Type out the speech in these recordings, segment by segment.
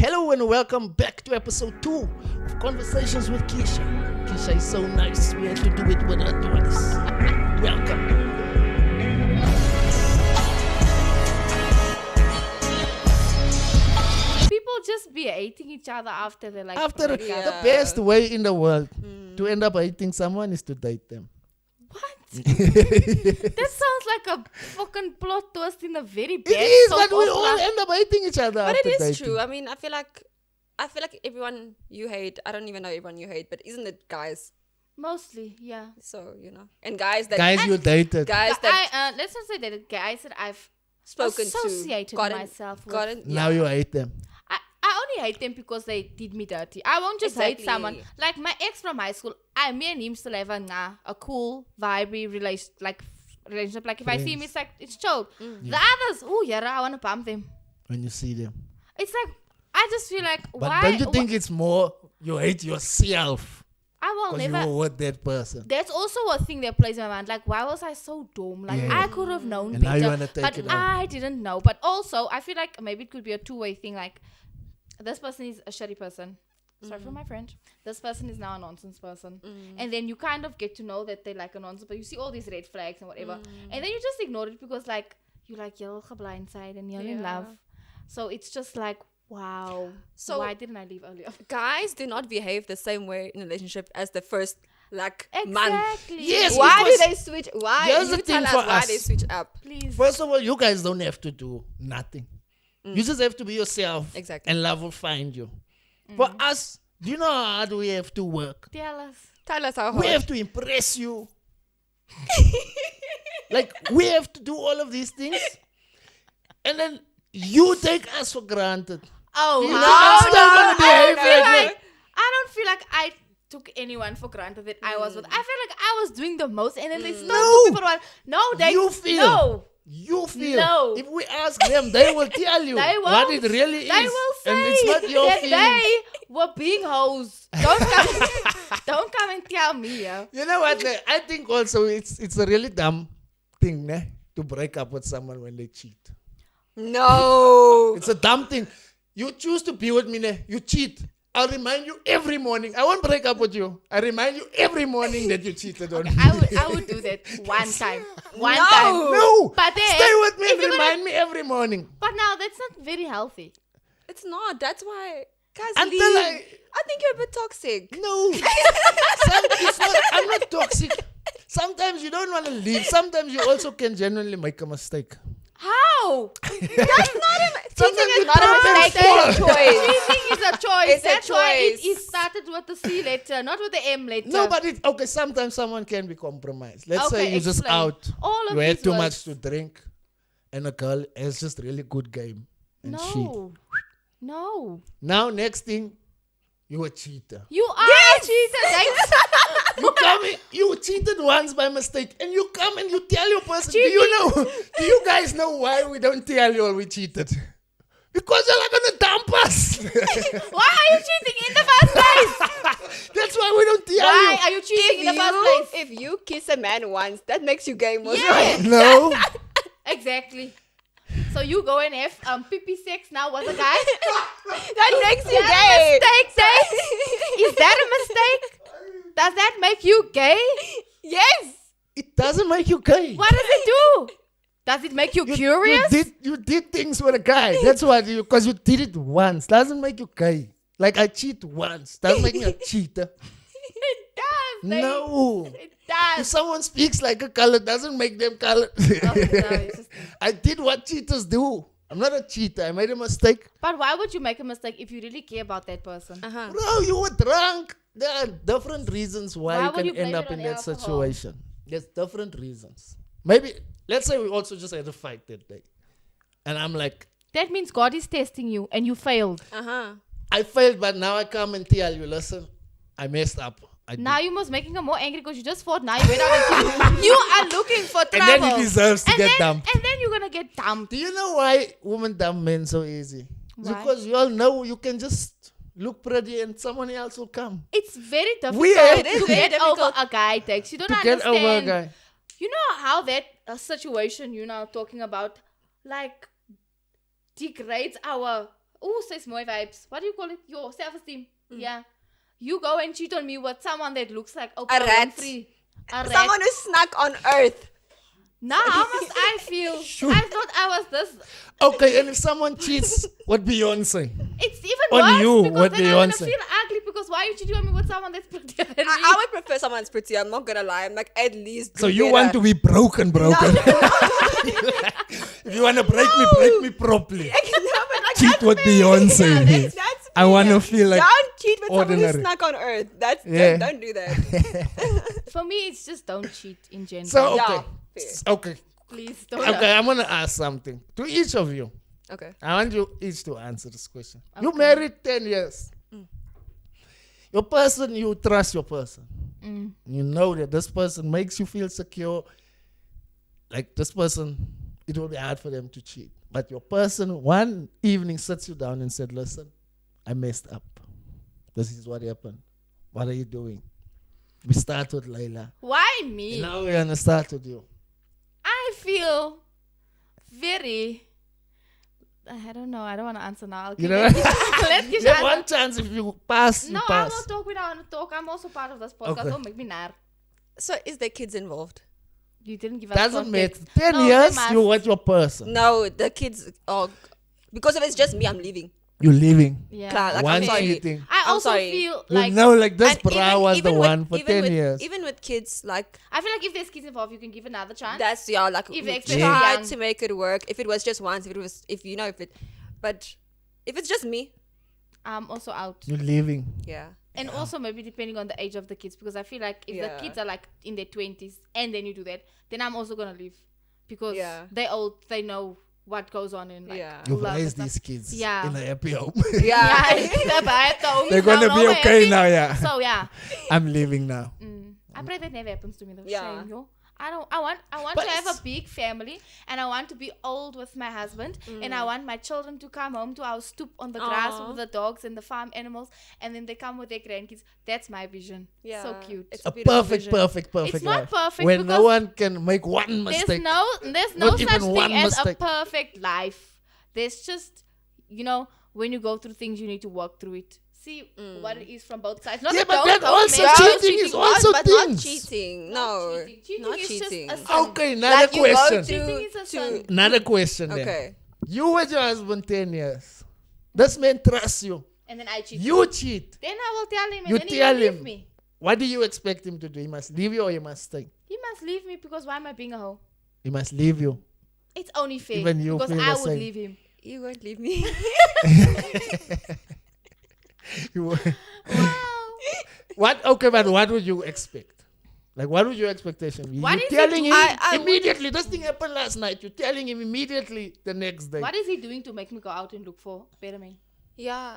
Hello and welcome back to episode 2 of Conversations with Keisha. Keisha is so nice, we had to do it with her twice. Welcome. People just be hating each other after they're like... The best way in the world to end up hating someone is to date them. What? That sounds like a fucking plot twist in a very bad It is, soap but we opera. all end up hating each other But after it is dating. true. I mean, I feel like everyone you hate, I don't even know everyone you hate, but isn't it guys? Mostly, yeah. So, and guys that... Guys you dated. Guys that Let's not say that guys that I've spoken associated to. myself with. Gotten, Now you hate them. I only hate them because they did me dirty. I won't just hate someone. Like my ex from high school, me and him still have a cool, vibey relationship. Like if I see him, it's like, it's chill. The others, I want to bump them. When you see them. It's like, I just feel like, But why? don't you think it's more you hate yourself? I will Because never. you were with that person. That's also a thing that plays in my mind. Like, why was I so dumb? Like, Yeah. I could have known And now better. you wanna take but it out. I didn't know. But also, I feel like maybe it could be a two-way thing. Like, this person is a shitty person. Sorry for my French. This person is now a nonsense person. And then you kind of get to know that they like a nonsense. But you see all these red flags and whatever. And then you just ignore it because, like, you're like, you're blindside and you're in love. So it's just like, wow. So why didn't I leave earlier? guys do not behave the same way in a relationship as the first month. Exactly. Yes, Why do because they switch? Why? here's You the tell thing us for why us. they switch up. Please. First of all, you guys don't have to do nothing. You just have to be yourself. Exactly. And love will find you. For us, do you know how hard we have to work? Tell us. Tell us how We hard. have to impress you. Like, we have to do all of these things. And then you take us for granted. Oh, You think I'm still gonna behave like that? I don't feel like I took anyone for granted that I was with. I feel like I was doing the most, and then they still took me for one. No, they You feel. no. You feel. No. If we ask them, they will tell you They what won't. it really is. They will say and it's not your that feeling. they were being hoes. Don't come and tell me. Yeah. You know what? I think also it's a really dumb thing to break up with someone when they cheat. No. It's a dumb thing. You choose to be with me, you cheat. I'll remind you every morning. I won't break up with you. I remind you every morning that you cheated on me. I would do that one time. One time. No. But then, Stay with me if and you're gonna- remind me every morning. But now that's not very healthy. It's not. That's why. Guys, Until leave. I think you're a bit toxic. No. I'm not toxic. Sometimes you don't want to leave. Sometimes you also can genuinely make a mistake. How? That's not a... Sometimes Cheating you is not a don't mistake. fall. It's a choice. Cheating is a choice. It's a That's why choice. it started with the C letter, not with the M letter. No, but okay, sometimes someone can be compromised. Let's say Okay, you're just explain. out. All of You had these too words. much to drink. And a girl has just really good game. And No. Now, next thing, you a cheater. You are a cheater. You cheated once by mistake, and you come and you tell your person. Do you guys know why we don't tell you we cheated? Because you're not gonna dump us. Why are you cheating in the first place? That's why we don't tell Why you. are you cheating in the first place? If you kiss a man once, that makes you gay most Yeah. No. Exactly. So you go and have pee sex now with a guy? That makes you Is gay. that a mistake? Is that a mistake? Does that make you gay? Yes. It doesn't make you gay. What does it do? Does it make you curious? You did things with a guy. That's what because you did it once. Doesn't make you gay. Like I cheat once. Doesn't make me a cheater. It does. babe. No. It If does. someone speaks like a color, doesn't make them color. It's just- I did what cheaters do. I'm not a cheater. I made a mistake. But why would you make a mistake if you really care about that person? Bro, you were drunk. There are different reasons why, Why you would can you blame end it up on in that alcohol? situation. There's different reasons. Maybe, let's say we also just had a fight that day. And I'm like, That means God is testing you and you failed. I failed, but now I come and tell you, listen, I messed up. Now you must making her more angry because you just fought. Now you went out and killed. You are looking for trouble. And then he deserves to And get then- dumped. And then you're going to get dumped. Do you know why women dump men so easy? It's Why? because you all know you can just look pretty and someone else will come. It's very difficult We have to to get get over a guy, Dakes. You don't To understand. get over a guy. You know how that situation you're now talking about, like, degrades our says more vibes. What do you call it? Your self-esteem. Yeah. You go and cheat on me with someone that looks like Oprah rat. Winfrey. A rat. Someone who snuck on Earth. Now, how must I feel? I thought I was this. Okay, and if someone cheats, what Beyonce? It's even On worse you, because what then I'm gonna Beyonce? feel ugly because why are you cheating on me with someone that's prettier than me? I would prefer someone that's pretty. I'm not gonna lie. I'm like, at least. So do you better. want to be broken. If you want to break me properly. No, but like, Cheat with Beyonce. that's I want to me. feel like Don't cheat with someone ordinary. who snuck on Earth. That's Yeah. don't do that. For me, it's just don't cheat in general. So Yeah, okay, fair. okay, Please don't. okay. I'm gonna ask something to each of you. Okay. I want you each to answer this question. You Okay. married 10 years. Your person, you trust your person. You know that this person makes you feel secure. Like this person, it will be hard for them to cheat. But your person one evening sits you down and said, listen, I messed up. This is what happened. What are you doing? We start with Laila. Why me? Now we're gonna start with you. I feel very. I don't know. I don't want to answer now. I'll You give know, it- Let's give you have it- one chance. If you pass, you No, I pass. will talk when I want to talk. I'm also part of this podcast. Okay. Don't make me nar. So is there kids involved? You didn't give us Doesn't matter. context. 10 No, they years, must. you want your person. No, the kids. Oh, because if it's just me, I'm leaving. You're leaving. Yeah. Like, One I'm sorry. cheating. I I'm also sorry. feel You like know, like this And bra was the with- one for even 10 with- years. Even with kids, like I feel like if there's kids involved, you can give another chance. that's like If we they're extremely tried young. to make it work. If it was just once, but if it's just me, I'm also out. You're leaving. yeah. And also maybe depending on the age of the kids, because I feel like if Yeah. the kids are like in their 20s and then you do that, then I'm also gonna leave because Yeah. they old, they know what goes on in like Yeah. You've love and raised stuff. these kids Yeah. in a happy home. Yeah. They're gonna be okay now, yeah. So yeah, I'm leaving now. I pray that never happens to me though. Yeah. Shame, yo. I want But to have a it's- big family and I want to be old with my husband and I want my children to come home to our stoop on the grass Aw. with the dogs and the farm animals and then they come with their grandkids. That's my vision. Yeah. So cute. It's A beautiful perfect vision. It's not life. perfect When no because one can make one there's mistake. no Not such even thing one as mistake. a perfect life. There's just, when you go through things, you need to work through it. See what it is from both sides. Not Yeah, that but don't- that don't also make- cheating is also but not things. cheating. Not No, cheating. Cheating not is just cheating. a sin. Okay, another Like you go question. Cheating is a to sin. Another question then. okay. You with your husband 10 years. This man trusts you. And then I cheat. You cheat. Then I will tell him and You then tell he will leave him. me. What do you expect him to do? He must leave you or he must stay? He must leave me because why am I being a hoe? He must leave you. It's only fair. Even you because feel I the would same. leave him. You won't leave me. You- Wow. What? Okay, but what would you expect? Like, what would your expectation be? What You're is he telling him doing? I would- immediately. This thing happened last night. You're telling him immediately the next day. What is he doing to make me go out and look for better men? yeah.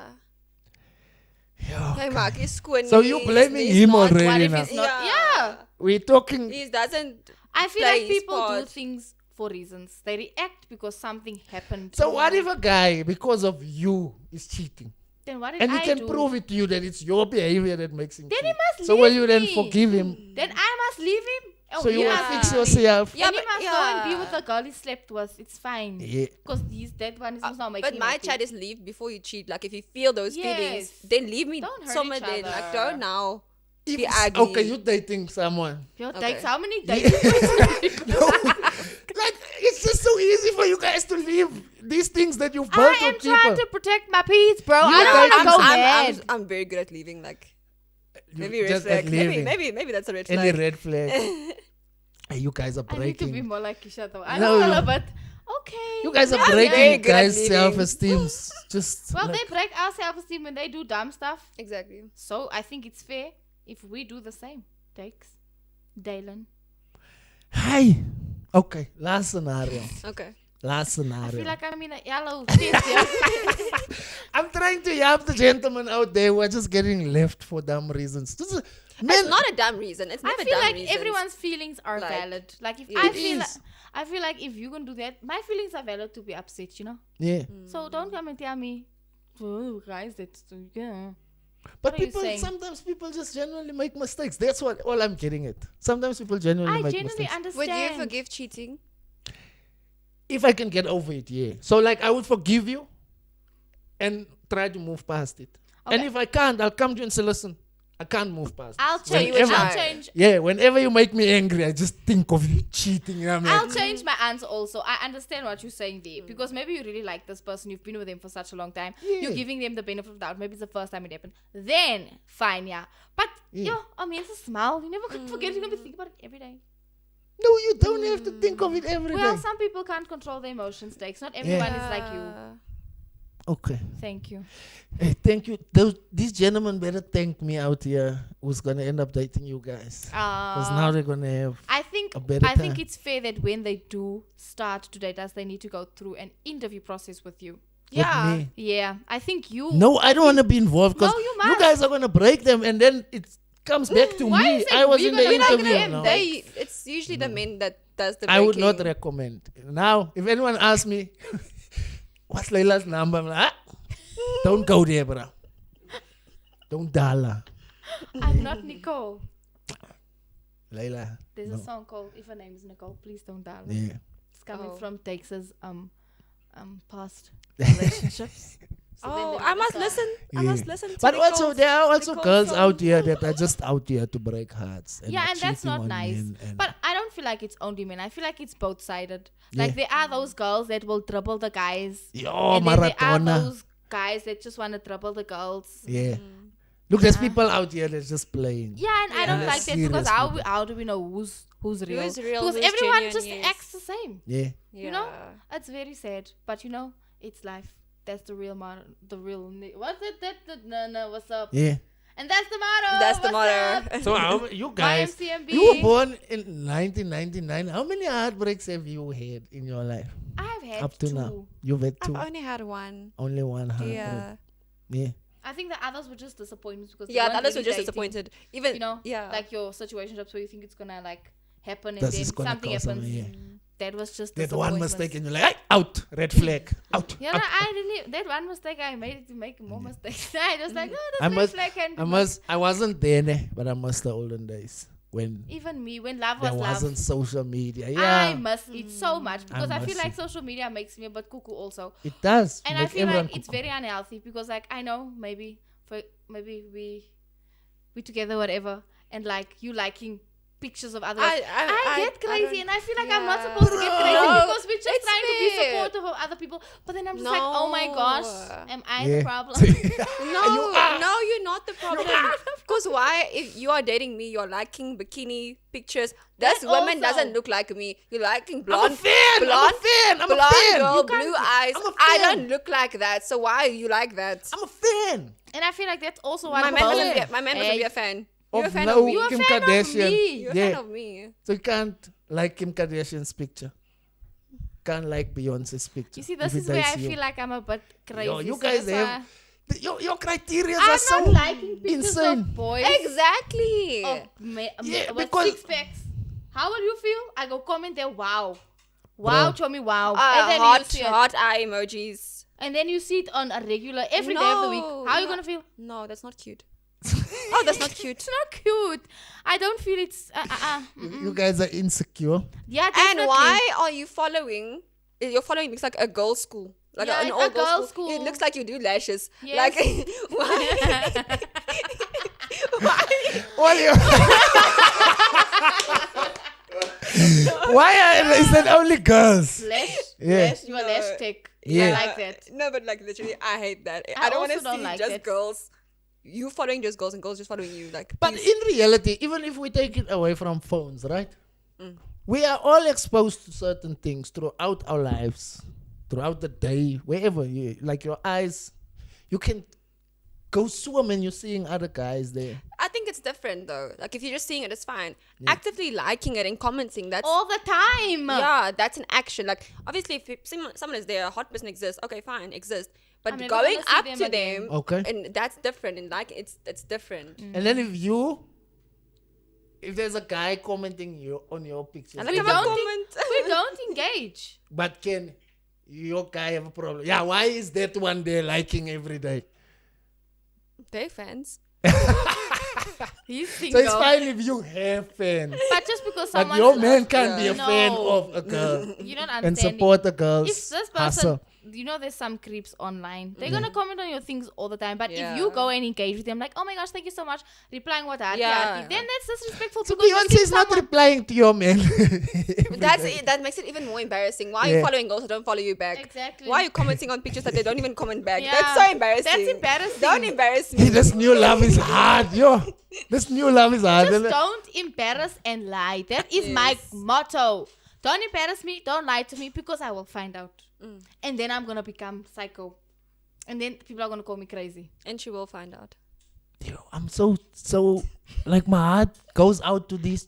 Yeah. Hey, Mark, he's squinting. So you blaming him already What if now? it's not? Yeah. We're talking. He doesn't. I feel Play like his people do part. things for reasons. They react because something happened. So what if a guy, because of you, is cheating? Then what did And he I can do? prove it to you that it's your behavior that makes him Then cheat. he must So will leave you then me. forgive him? Then I must leave him. Oh, So you will yeah. fix yourself? Yeah, and he but- must go and be yeah. with the girl he slept with. It's fine. Yeah. Because that one is not making But him my happy. chat is leave before you cheat. Like if you feel those Yes. feelings, then leave me Don't hurt somewhere each then. other. Like don't now If be it's- ugly. okay, you're dating someone. Yo, Okay. Dakes, how many dates? Like, it's just so easy for you guys to leave these things that you've built I am with trying people. to protect my peace, bro. You I don't want guys- to go mad. I'm very good at leaving. Like You maybe red just at flag. leaving. Maybe that's a red Any flag. red flag? Hey, you guys are I need to be breaking. more like Kisha though. I No, know, you- but okay. You guys are I'm very breaking good at guys' leaving. self-esteem. Just Well, like, they break our self-esteem when they do dumb stuff. Exactly. So I think it's fair if we do the same. Dakes, Dalen. hi. Okay, last scenario. Okay. Last I scenario. feel like I'm in a yellow space here. I'm trying to help the gentlemen out there who are just getting left for dumb reasons. This is, It's men, not a dumb reason. It's I never feel dumb like reasons. everyone's feelings are Like, valid. Like if yeah. I It feel, is. I feel like if you can do that, my feelings are valid to be upset. yeah. So don't come and tell me, oh, guys, that's yeah. But What are you people, saying? sometimes people just genuinely make mistakes. That's what all I'm getting at. Sometimes people genuinely I make genuinely mistakes. understand. Would you forgive cheating? If I can get over it, yeah. So like I would forgive you and try to move past it. Okay. And if I can't, I'll come to you and say, listen, I can't move past it. I'll change. would I'll try. change. Yeah, whenever you make me angry, I just think of you cheating. I'll change my answer also. I understand what you're saying there. Because maybe you really like this person. You've been with them for such a long time. Yeah. You're giving them the benefit of the doubt. Maybe it's the first time it happened. Then, fine, yeah. But, I mean, it's a smile. You never could forget. You're going to think about it every day. No, you don't have to think of it every day. Well, some people can't control their emotions, Dakes. Not everyone is like you. Okay. Thank you. Hey, thank you. These gentlemen better thank me out here who's going to end up dating you guys. Because now they're going to have I think a better time. it's fair that when they do start to date us, they need to go through an interview process with you. With me. Yeah. I think you... No, I don't want to be involved because No, you you must. guys are going to break them and then it comes back to Why me. is it I was we in the gonna break interview. them? No. It's usually the men that does the I would not breaking. recommend. Now, if anyone asks me, what's Laila's number? I'm like, don't go there, bro. Don't dial. I'm not Nicole. Laila. There's no. a song called If Her Name Is Nicole, Please Don't Dial. Yeah. It's coming Oh. from Dakes' past relationships. So then Oh, they I made a must song. listen. I Yeah. must listen to But also, Nicole's- there are also Nicole's girls song. out here that are just out here to break hearts. Yeah, are and that's cheating not on nice. men and- But I don't feel like it's only men. I feel like it's both sided. Yeah. Like there are those girls that will dribble the guys. Yo, and then there are Maradona. those guys that just want to dribble the girls. Yeah. Look, there's people out here that's just playing. Yeah, and I don't Yeah. like that Serious because people. how do we know who's real? Who's real, Because who's everyone genuine, just yes. acts the same. Yeah. You know, it's very sad, but it's life. That's the real motto. The real what's it? No. What's up? Yeah. And that's the motto. That's the What's motto. up? So you guys, YMCMB. you were born in 1999. How many heartbreaks have you had in your life I've had up to two. now? You've had two. I've only had one. Only one heartbreak. Yeah. Yeah. I think the others were just disappointments because Yeah, they the weren't others were really just dating. disappointed. Even Yeah, like your situationships where you think it's gonna like happen and This then is gonna something cause happens. something, yeah. That was just That one disappointments. mistake and you're like, "Hey, out, red flag, out. Yeah, no, I didn't. That one mistake I made to make more mistakes. I just like, no, I this red must, flag can be I wasn't there, but I missed the olden days when even me when love there was love. wasn't social media. I Yeah, miss it so much because I miss feel like it. social media makes me a bit cuckoo also, it does. and I make feel everyone like it's cuckoo. very unhealthy because like I know maybe we together whatever, and like you liking pictures of other. I get crazy, and I feel like I'm not supposed to get crazy No, because we're just it's trying to be fair. supportive of other people. But then I'm just like, oh my gosh, am I the Yeah. problem? No, you're not the problem. Because why? If you are dating me, you're liking bikini pictures. This That woman also. doesn't look like me. You're liking I'm a blonde, fan. blonde, I'm a blonde fan. girl, You blue can't- eyes. I'm a I fan. don't look like that. So why you like that? I'm a fan. And I feel like that's also why My man people- doesn't be a fan. You're a Of fan no of me. You're a Kim fan of Kardashian. me. You're a Yeah. fan of me. So you can't like Kim Kardashian's picture. Can't like Beyonce's picture. You see, if this it is where I dates you. feel like I'm a bit crazy. Yo, you So guys that's have why your criteria I'm are so not liking pictures insane. of boys. Exactly. Yeah, with because- 6 packs. How will you feel? I go comment there. Wow, show me wow, Hot eye emojis. and then you see it on a regular every day of the week. No, How are you no. gonna feel? No, that's not cute. Oh, that's not cute. It's not cute. I don't feel it's. You guys are insecure. Yeah, definitely. And why are you following? Your following looks like a girl's school. Like Yeah, an it's old a girl's girl's school. school. It looks like you do lashes. Yes. Like, why? Why is it only girls? Lash? Yeah. You are lash tech. Yeah. I like that. No, but like literally, I hate that. I I don't want to also don't see like just that. girls. You following just girls and girls just following you. Like, But please. in reality, even if we take it away from phones, right? Mm. We are all exposed to certain things throughout our lives, throughout the day, wherever you like your eyes. You can go swim and you're seeing other guys there. I think it's different though. Like if you're just seeing it, it's fine. Actively liking it and commenting, that's All the time. yeah, that's an action. Like obviously, if someone is there, a hot person exists. Okay, fine, exists. But I'm never going gonna see up them to again. them, Okay. and that's different. And like it's different. And then if there's a guy commenting on your pictures, I don't We have a don't comment. We don't engage. but can your guy have a problem? Yeah, why is that one there liking every day? They're fans. He's So single. it's fine if you have fans. But just because But someone your man can't be a No. fan of a girl you don't and understand. support a girl's If this person, hustle. you know, there's some creeps online. They're gonna comment on your things all the time. But Yeah. if you go and engage with them, like, oh my gosh, thank you so much, replying what I Yeah. then that's disrespectful. To because be you honest, see he's not someone- replying to your man. That makes it even more embarrassing. Why are you following girls that don't follow you back? Exactly. Why are you commenting on pictures that they don't even comment back? Yeah. That's so embarrassing. That's embarrassing. Don't embarrass me. This new love is hard, yo. This new love is hard. Just isn't it? don't embarrass and lie. That is my motto. Don't embarrass me. Don't lie to me because I will find out. And then I'm going to become psycho. And then people are going to call me crazy. And she will find out. Yo, I'm so like my heart goes out to these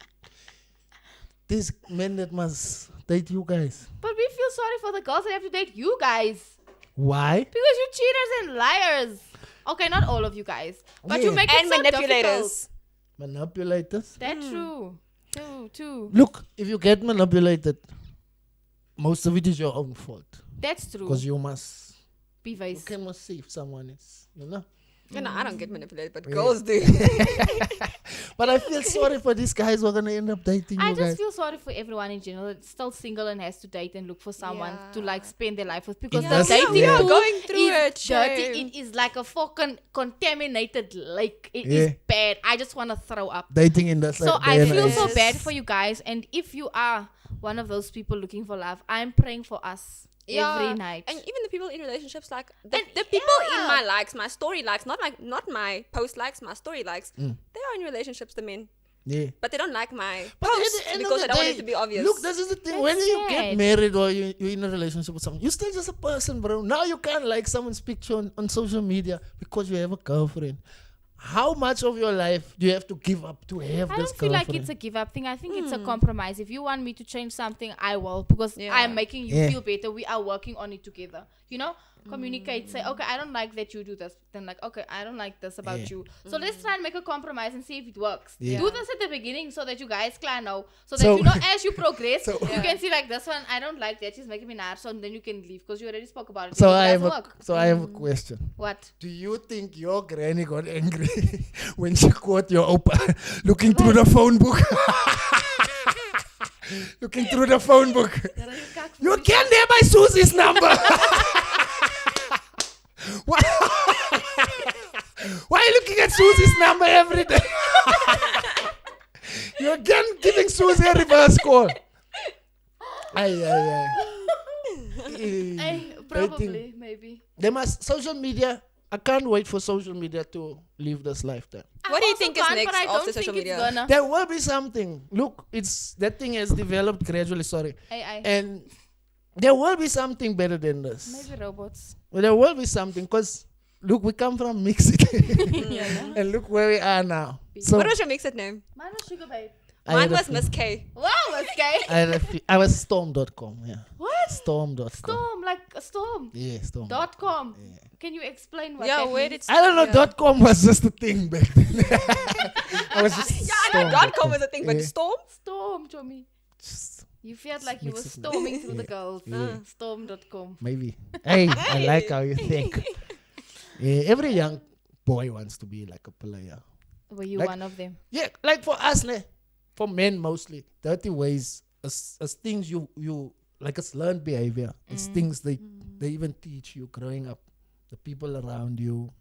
men that must date you guys. But we feel sorry for the girls that have to date you guys. Why? Because you're cheaters and liars. Okay, not all of you guys. But you Yeah. make it And so manipulators. Manipulators. difficult. That's true. Too. Look, if you get manipulated, most of it is your own fault. That's true. Because you Be vice. cannot see if someone is, you know. You know, I don't get manipulated, but Yeah. girls do. But I feel sorry for these guys who are gonna end up dating I you just guys. feel sorry for everyone in general that's still single and has to date and look for someone to like Yeah. spend their life with, because Yeah. the Yes, dating we are pool going through is it, dirty. shame. It is like a fucking contaminated lake. It Yeah. is bad. I just want to throw up. Dating in the So I feel so Yes. bad for you guys, and if you are one of those people looking for love, I'm praying for us every night. And even the people in relationships, like the And people yeah. in my likes, my story likes, not my post likes, my story likes. They are in relationships, the men, Yeah. but they don't like my But at posts the end of because the I don't want day, it to be obvious. Look, this is the thing. That's When you get sad. married or you're in a relationship with someone, you're still just a person, bro. Now you can't like someone's picture on social media because you have a girlfriend. How much of your life do you have to give up to have I this don't feel like girlfriend? it's a give up thing. I think it's a compromise. If you want me to change something, I will, because Yeah. I'm making you Yeah. feel better. We are working on it together. You know, communicate. Say, okay, I don't like that you do this. Then like, okay, I don't like this about Yeah. you. So let's try and make a compromise and see if it works. Yeah. Do this at the beginning so that you guys can know. So that So- you know as you progress, So- you can see like this one. I don't like that. She's making me mad. So then you can leave because you already spoke about it. So It I doesn't have work. I have a question. What? Do you think your granny got angry when she caught your opa looking through the phone book? Looking through the phone book. You can't have my Susie's number. Why? Why are you looking at Susie's number every day? You're again giving Susie a reverse call. Ay. Probably, maybe. They must social media. I can't wait for social media to leave this lifetime. What do you Also think is can't, next but I after don't social think it's media? gonna. There will be something. Look, it's that thing has developed gradually. Sorry, AI. and there will be something better than this. Maybe robots. Well, there will be something because look, we come from Mexico, and look where we are now. So What was your mixed name? Mine was Sugar Babe. I Mine had a was few- Miss K. Wow, that's gay. I was storm.com. Yeah, What? storm.com. Storm, like a storm. Yeah, storm. .com. Can you explain what Yeah, that where means? did I don't know. .com was just a thing back then. I was just I know .com was a thing, but Yeah. Storm? Storm, Tommy. Just You felt like you were mix it. storming through the girls. Yeah. Storm.com. maybe. Hey, I like how you think. Yeah, every young boy wants to be like a player. Were you Like- one of them? Yeah, like for us, for men mostly, dirty ways as things you like as learned behavior. It's things they even teach you growing up. The people around you,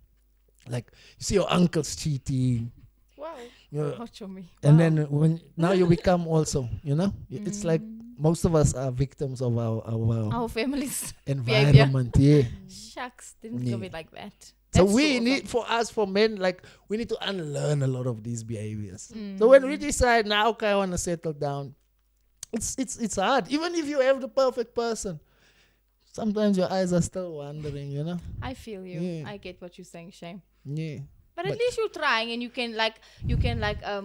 like you see your uncles cheating, Wow. you know, Oh, Tommy. and then when now you become also, you know, it's like most of us are victims of our Our families. environment. Yeah. Shucks. Didn't think of Yeah. it like that. So That's we so need, for us, for men, like we need to unlearn a lot of these behaviors. So when we decide now, okay, I want to settle down, it's hard. Even if you have the perfect person, sometimes your eyes are still wandering. You know. I feel you. Yeah. I get what you're saying, Shame. Yeah. But at But- least you're trying, and you can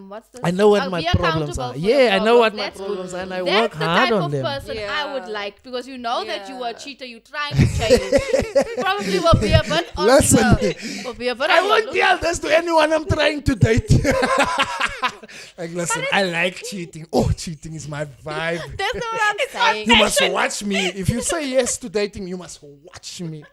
what's this? I know what I'll my be problems accountable are. for Yeah, the I know what my That's good. problems are, and I That's work the hard type on of them. person I would Yeah. like, because you know that you were a Yeah. cheater. You're trying to change. Probably will be a bit on Listen. will be a bit I on won't the- tell this to anyone I'm trying to date. Like, listen, I like cheating. Oh, cheating is my vibe. That's not what I'm saying. You must watch me. If you say yes to dating, you must watch me.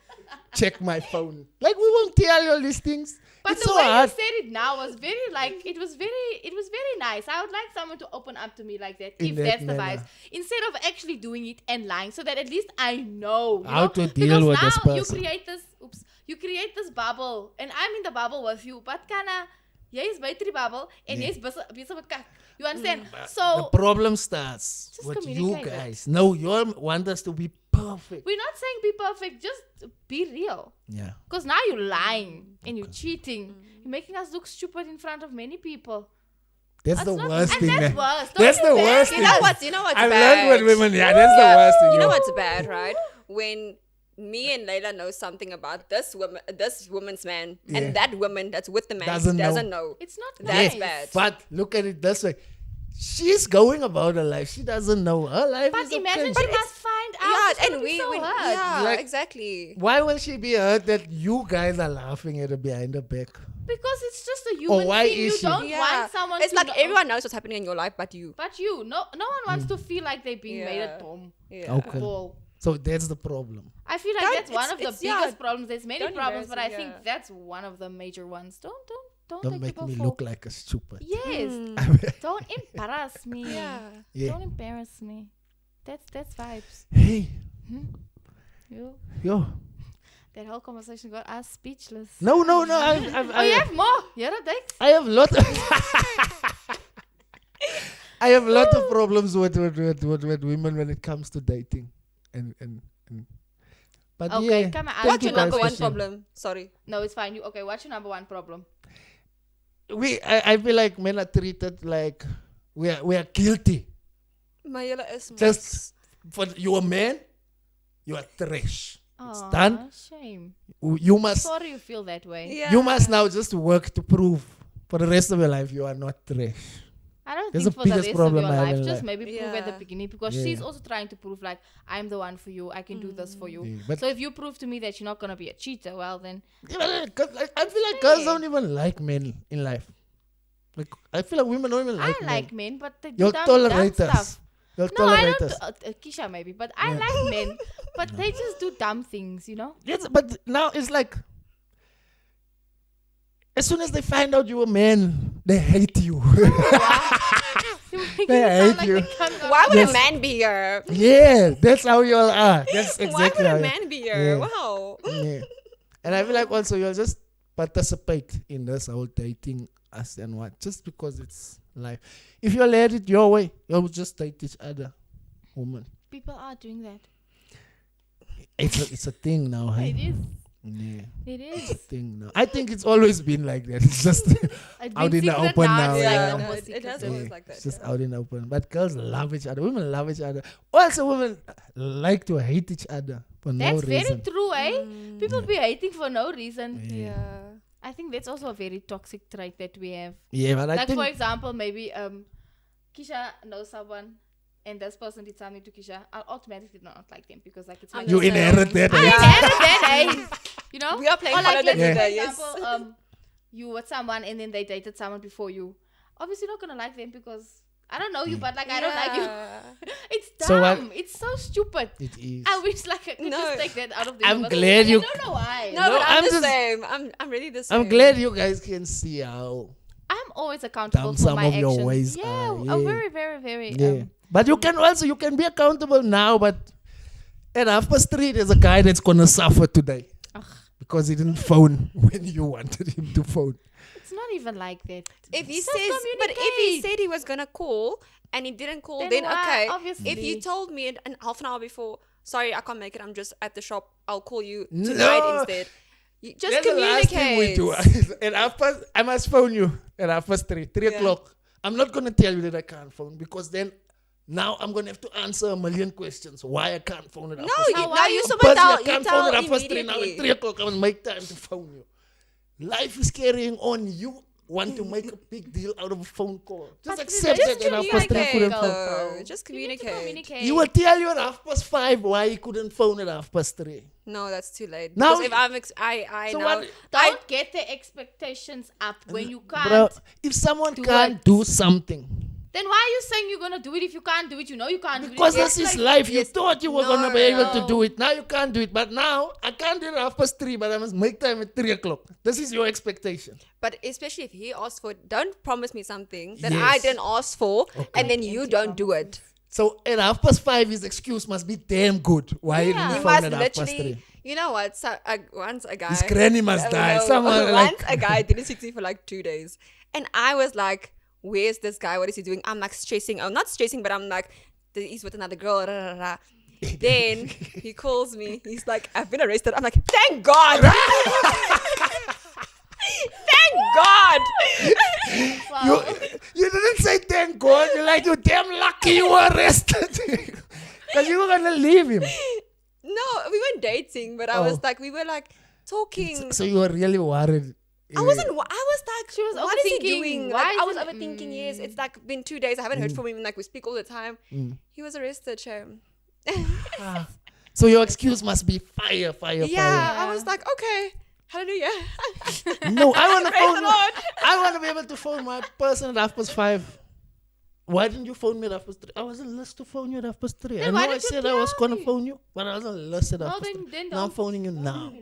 check my phone. Like, we won't tell you all these things. But It's the so way hard. you said it now was very like it was very nice. I would like someone to open up to me like that In if that that's the manner. vibes. Instead of actually doing it and lying, so that at least I know How to deal because with now this person. you create this bubble and I'm in the bubble with you. But kinda is buiten die bubble and jy's besig met kak. You understand? The So problem starts Just with you communicate it. guys. No, you all want us to be perfect. we're not saying be perfect, just be real. Yeah. Because now you're lying and you're cheating. You're making us look stupid in front of many people. That's the not- worst and thing. that's man. worse. Don't That's be the bad. worst You thing. know what's I've bad? learned with women. Yeah, that's the worst thing. You know yo. what's bad, right? When me and Laila know something about this woman's man, Yeah. and that woman that's with the man Doesn't doesn't, know. know. It's not That's nice. bad. But look at it this way. She's going about her life. She doesn't know her life. But is imagine okay. she must find out. Yeah, It's gonna and be so hurt. yeah, Like- exactly. Why will she be hurt that you guys are laughing at her behind her back? Because it's just a human why thing. is You she? don't Yeah, want someone it's to like know. everyone knows what's happening in your life, but you. But you, no one wants to feel like they're being made Yeah. a dumb Yeah. Okay. ball. So that's the problem. I feel like Don't- that's one of the it's- yeah. biggest problems. There's many Don't problems, but I embarrass it, think yeah. that's one of the major ones. Don't Don't take make people me for. look like a stupid. Yes. Don't embarrass me. Yeah. Yeah. Don't embarrass me. That's vibes. Hey, Yo, yo. that whole conversation got us speechless. No. Oh, you have more. Yeah, Dakes. I have lot. I have a lot of problems with women when it comes to dating, and. But Okay, yeah, come on. thank What's you your guys number for one sharing. problem? Sorry. No, it's fine. What's your number one problem? I feel like men are treated like we are guilty. Mayela is Just for you a man, you are trash. It's Aw, done. Shame. You must Sorry you feel that way. Yeah. you must now just work to prove for the rest of your life you are not trash. I don't That's think the for the biggest rest problem of I your have life, in just life. maybe prove at the Yeah. beginning because Yeah. she's also trying to prove like I'm the one for you. I can do this for you. Yeah, but- So if you prove to me that you're not gonna be a cheater, well then I feel like girls don't even like men in life. Like I feel like women don't even like I men. like men, but they do You'll dumb tolerate us. stuff. You'll No, I tolerate don't. us. Kisha maybe, but I like men, but they just do dumb things, you know. Yes, but now it's like as soon as they find out you're a man, they hate you. You're making They it sound hate like you. they can't go- Why would Yes. a man be here? Yeah, that's how you all are. That's exactly Why would how a you- man be here? Yeah. Wow. Yeah. And I feel like also you'll just participate in this whole dating us and what, just because it's life. If you let it your way, you'll just date each other, woman. People are doing that. It's a thing now, hey? It is. Yeah, It it's a is. thing now. I think it's always been like that. It's just It's out been in the secret open now. now, It's yeah. like Yeah, no no, more it secret. has yeah, always like that. it's just yeah. out in the open. But girls love each other. Women love each other. Also, women like to hate each other for no That's very reason. true, eh? People be hating for no reason. Yeah. I think that's also a very toxic trait that we have. Yeah, but I Like think for example, maybe Kisha knows someone and this person did something to Kisha. I'll automatically not like them because like it's my you Yeah. inherit that. I eh? inherited that, eh? You know? We are playing Or like, follow the let's say, leader, for yes. example, you with someone and then they dated someone before you. Obviously not gonna like them because I don't know you, but like I don't like you. It's dumb. So what- It's so stupid. It is. I wish like I could No. just take that out of the I'm universe. glad you- I don't know why. No, but I'm I'm the just- same. I'm really the same. I'm glad you guys can see how. I'm always accountable Dumb for some my of your actions. ways yeah, are, I'm yeah. very, very, very. Yeah. But you can be accountable now, but at 3:30 there's a guy that's gonna suffer today. Ugh. Because he didn't phone when you wanted him to phone. It's not even like that. If he Just says, but if he communicate. said he was gonna call and he didn't call, Then then why? okay. Obviously. If you told me an half an hour before, sorry, I can't make it. I'm just at the shop. I'll call you tonight No. instead. You just That's the last thing we communicate. do. At I must phone you at 3 Yeah. o'clock. I'm not gonna tell you that I can't phone because then now I'm gonna have to answer a million questions why I can't phone at No, 3:30. you, why now you- you're But supposed to I tell. You can't tell phone at 3 now at immediately. 3 o'clock. I will make time to phone you. Life is carrying on. You want to make a big deal out of a phone call. Just But accept Just that at 3 communicate, couldn't phone. though. Just You need to communicate. communicate. You will tell you at 5:30 why he couldn't phone at 3:30. No, that's too late. Now- Because if I'm, I So now. what- Don't get the expectations up when you can't. Bro, if someone do can't it. do something, Then why are you saying you're gonna do it if you can't do it? You know you can't do it. Because It's this is like- life. You thought you were No, gonna be able to no. do it. Now you can't do it. But now I can't do it at 3:30, but I must make time at 3:00. This is your expectation. But especially if he asks for, don't promise me something that Yes. I didn't ask for, and then you don't do it. So at 5:30, his excuse must be damn good. Why he Yeah. didn't You phone must at literally, 3:30? you know what? So once a guy, His granny must die. no, Someone like once a guy didn't speak to me for like 2 days, and I was like, "Where's this guy? What is he doing?" I'm like stressing. I'm not stressing, but I'm like, he's with another girl. Rah, rah, rah. Then he calls me. He's like, "I've been arrested." I'm like, "Thank God." Thank God. Wow. you didn't say thank God. You're like, you're damn lucky you were arrested. Because you were gonna leave him. No, we weren't dating, but I was like, we were like talking. So you were really worried. I wasn't. I was like, She was what is he overthinking. doing? Why Like, I was isn't- overthinking. Yes, it's like been 2 days. I haven't heard from him. Like we speak all the time. He was arrested. Shame. So your excuse must be fire. Yeah, I was like, okay, hallelujah. No, I want to Praise the phone. Lord. I want to be able to phone my person at 5:30. Why didn't you phone me at 3:30? I wasn't listed to phone you at 3:30. I Then know why I did you said I was tell gonna me? phone you, but I wasn't listed at No, 3:30. then Now I'm don't phoning you now.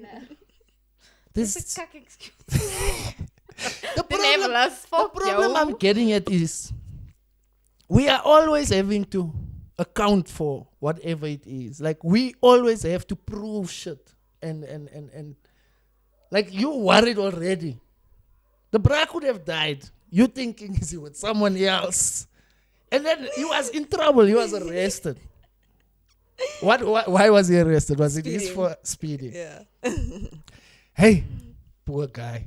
This It's a cuck excuse. the problem. Enablers. The Fuck problem yo. I'm getting at is we are always having to account for whatever it is. Like we always have to prove shit. And like you worried already. The bra could have died. You thinking is he with someone else. And then he was in trouble. He was arrested. Why was he arrested? Was it his Speeding. for speeding? Yeah. Hey, poor guy.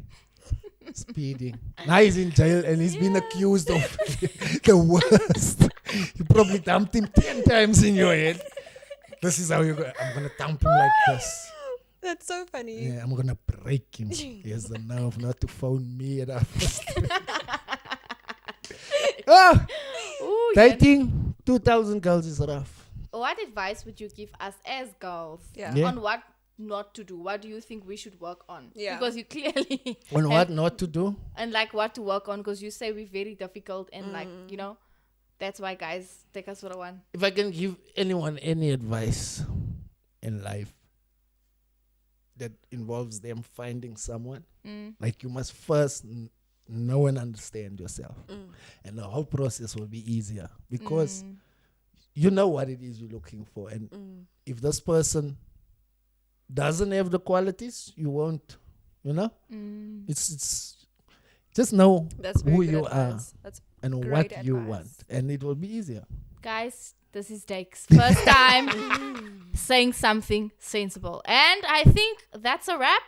Speeding. Now he's in jail and he's been accused of the worst. You probably dumped him 10 times in your head. This is how you go. I'm going to dump him like this. That's so funny. Yeah, I'm going to break him. He has the nerve not to phone me at Ooh, yeah. dating 2,000 girls is rough. What advice would you give us as girls Yeah. Yeah. on what not to do? What do you think we should work on? Yeah. Because you clearly On have- what not to do? and like what to work on, because you say we're very difficult and like that's why guys take us for a one. If I can give anyone any advice in life that involves them finding someone, like you must first know and understand yourself. And the whole process will be easier because you know what it is you're looking for. And if this person doesn't have the qualities, you won't, it's just know That's very who good you are advice. That's and great what you advice. want. And it will be easier. Guys, this is Dakes. First time saying something sensible. And I think that's a wrap.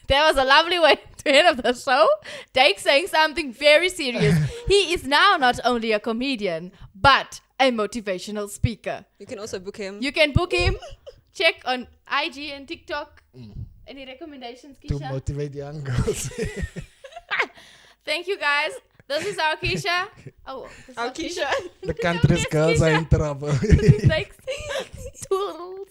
That was a lovely way to end of the show. Dakes saying something very serious. He is now not only a comedian, but a motivational speaker. You can also book him. You can book him. Check on IG and TikTok. Any recommendations, To Keisha? motivate young girls. Thank you, guys. This is our Keisha. Oh, this is Our Keisha. The country's Yes, girls are Keisha. in trouble. Thanks. Toodles.